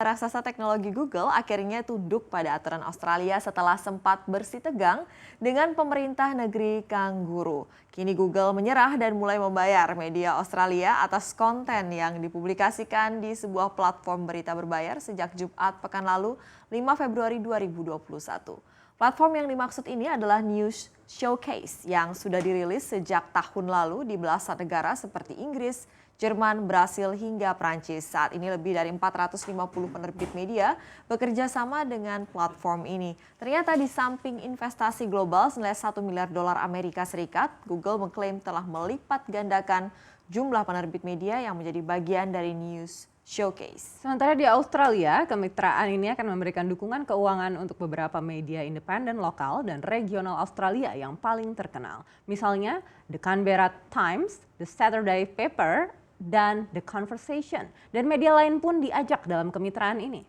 Raksasa teknologi Google akhirnya tunduk pada aturan Australia setelah sempat bersitegang dengan pemerintah negeri kanguru. Kini Google menyerah dan mulai membayar media Australia atas konten yang dipublikasikan di sebuah platform berita berbayar sejak Jumat pekan lalu 5 Februari 2021. Platform yang dimaksud ini adalah News Showcase yang sudah dirilis sejak tahun lalu di belasan negara seperti Inggris, Jerman, Brasil, hingga Prancis. Saat ini lebih dari 450 penerbit media bekerja sama dengan platform ini. Ternyata di samping investasi global senilai $1 miliar Amerika Serikat, Google mengklaim telah melipat gandakan jumlah penerbit media yang menjadi bagian dari News Showcase. Sementara di Australia, kemitraan ini akan memberikan dukungan keuangan untuk beberapa media independen lokal dan regional Australia yang paling terkenal. Misalnya The Canberra Times, The Saturday Paper, dan The Conversation. Dan media lain pun diajak dalam kemitraan ini.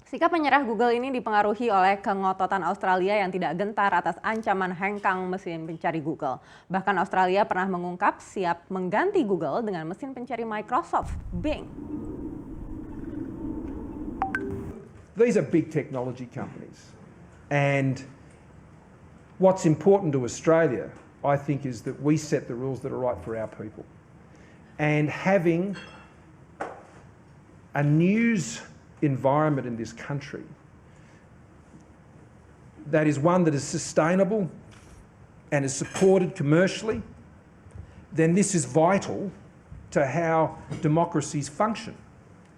Sikap menyerah Google ini dipengaruhi oleh kengototan Australia yang tidak gentar atas ancaman hengkang mesin pencari Google. Bahkan Australia pernah mengungkap siap mengganti Google dengan mesin pencari Microsoft, Bing. These are big technology companies, and what's important to Australia, I think, is that we set the rules that are right for our people. And having a news environment in this country that is one that is sustainable and is supported commercially, then this is vital to how democracies function.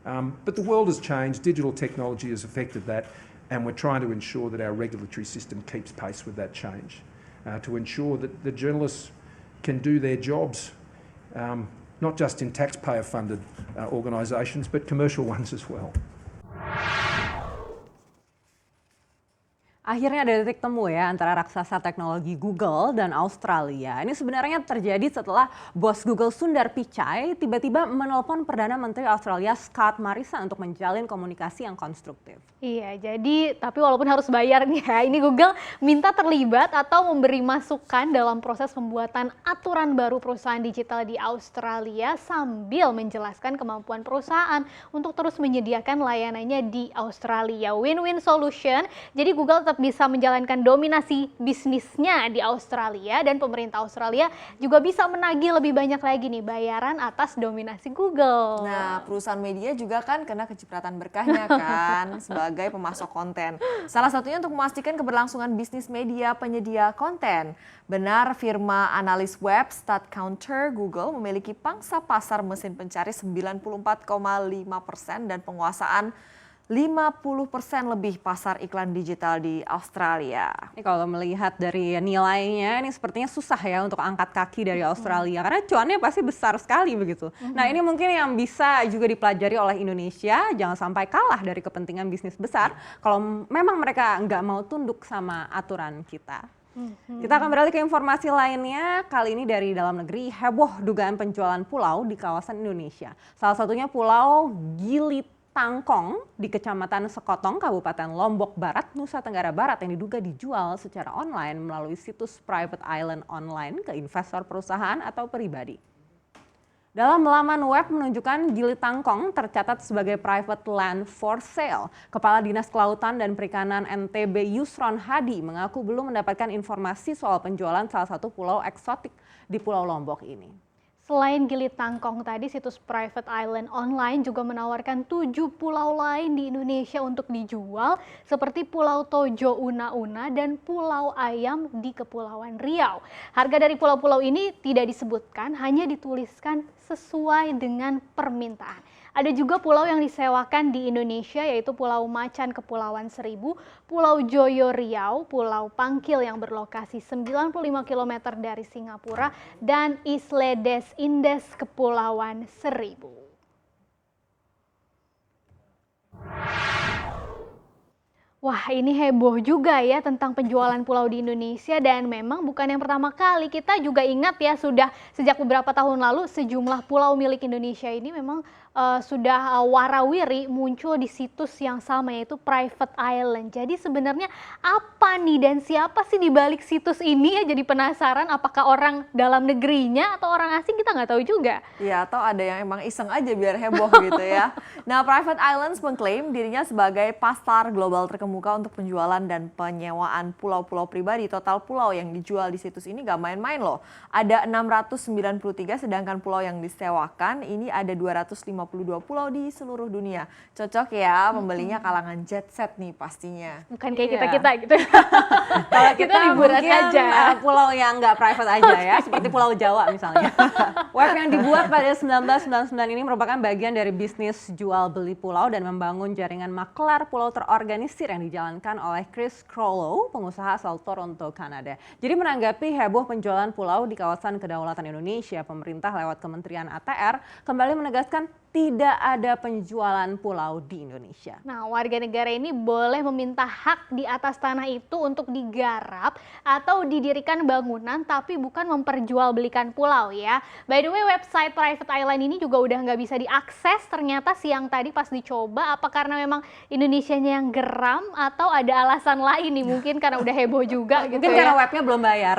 But the world has changed, digital technology has affected that, and we're trying to ensure that our regulatory system keeps pace with that change, to ensure that the journalists can do their jobs, not just in taxpayer-funded organisations, but commercial ones as well. Akhirnya ada titik temu ya antara raksasa teknologi Google dan Australia. Ini sebenarnya terjadi setelah bos Google Sundar Pichai tiba-tiba menelpon Perdana Menteri Australia Scott Morrison untuk menjalin komunikasi yang konstruktif. Iya, jadi tapi walaupun harus bayar nih ya, ini Google minta terlibat atau memberi masukan dalam proses pembuatan aturan baru perusahaan digital di Australia sambil menjelaskan kemampuan perusahaan untuk terus menyediakan layanannya di Australia. Win-win solution, jadi Google tetap bisa menjalankan dominasi bisnisnya di Australia dan pemerintah Australia juga bisa menagih lebih banyak lagi nih bayaran atas dominasi Google. Nah, perusahaan media juga kan kena kecipratan berkahnya kan sebagai pemasok konten. Salah satunya untuk memastikan keberlangsungan bisnis media penyedia konten. Benar, firma analis web StatCounter Google memiliki pangsa pasar mesin pencari 94,5% dan penguasaan 50% lebih pasar iklan digital di Australia. Ini kalau melihat dari nilainya, ini sepertinya susah ya untuk angkat kaki dari Australia. Karena cuannya pasti besar sekali begitu. Nah ini mungkin yang bisa juga dipelajari oleh Indonesia, jangan sampai kalah dari kepentingan bisnis besar. Kalau memang mereka nggak mau tunduk sama aturan kita. Kita akan beralih ke informasi lainnya, kali ini dari dalam negeri. Heboh dugaan penjualan pulau di kawasan Indonesia. Salah satunya Pulau Gili Tangkong di Kecamatan Sekotong, Kabupaten Lombok Barat, Nusa Tenggara Barat yang diduga dijual secara online melalui situs private island online ke investor perusahaan atau pribadi. Dalam laman web menunjukkan Gili Tangkong tercatat sebagai private land for sale. Kepala Dinas Kelautan dan Perikanan NTB Yusron Hadi mengaku belum mendapatkan informasi soal penjualan salah satu pulau eksotik di Pulau Lombok ini. Selain Gili Tangkong tadi, situs private island online juga menawarkan 7 pulau lain di Indonesia untuk dijual seperti Pulau Tojo Una-Una dan Pulau Ayam di Kepulauan Riau. Harga dari pulau-pulau ini tidak disebutkan, hanya dituliskan sesuai dengan permintaan. Ada juga pulau yang disewakan di Indonesia yaitu Pulau Macan Kepulauan Seribu, Pulau Joyo Riau, Pulau Pangkil yang berlokasi 95 km dari Singapura, dan Isle des Indes Kepulauan Seribu. Wah, ini heboh juga ya tentang penjualan pulau di Indonesia, dan memang bukan yang pertama kali. Kita juga ingat ya, sudah sejak beberapa tahun lalu sejumlah pulau milik Indonesia ini memang sudah warawiri muncul di situs yang sama yaitu Private Island. Jadi sebenarnya apa nih dan siapa sih di balik situs ini ya, jadi penasaran apakah orang dalam negerinya atau orang asing, kita nggak tahu juga. Ya, atau ada yang emang iseng aja biar heboh gitu ya. Nah, Private Islands mengklaim dirinya sebagai pasar global terkemuka untuk penjualan dan penyewaan pulau-pulau pribadi. Total pulau yang dijual di situs ini gak main-main loh. Ada 693, sedangkan pulau yang disewakan ini ada 252 pulau di seluruh dunia. Cocok ya, membelinya kalangan jet set nih pastinya. Bukan kayak Iya. kita-kita gitu. Kalau Kita liburan mungkin, aja. Pulau yang nggak private aja ya, seperti Pulau Jawa misalnya. Web yang dibuat pada 1999 ini merupakan bagian dari bisnis jual beli pulau dan membangun jaringan maklar pulau terorganisir yang dijalankan oleh Chris Crollo, pengusaha asal Toronto, Kanada. Jadi menanggapi heboh penjualan pulau di kawasan kedaulatan Indonesia, pemerintah lewat Kementerian ATR kembali menegaskan tidak ada penjualan pulau di Indonesia. Nah, warga negara ini boleh meminta hak di atas tanah itu untuk digarap atau didirikan bangunan, tapi bukan memperjualbelikan pulau ya. By the way, website Private Island ini juga udah nggak bisa diakses ternyata siang tadi pas dicoba. Apa karena memang Indonesianya yang geram atau ada alasan lain nih? Mungkin karena udah heboh juga gitu Mungkin ya. karena webnya belum bayar.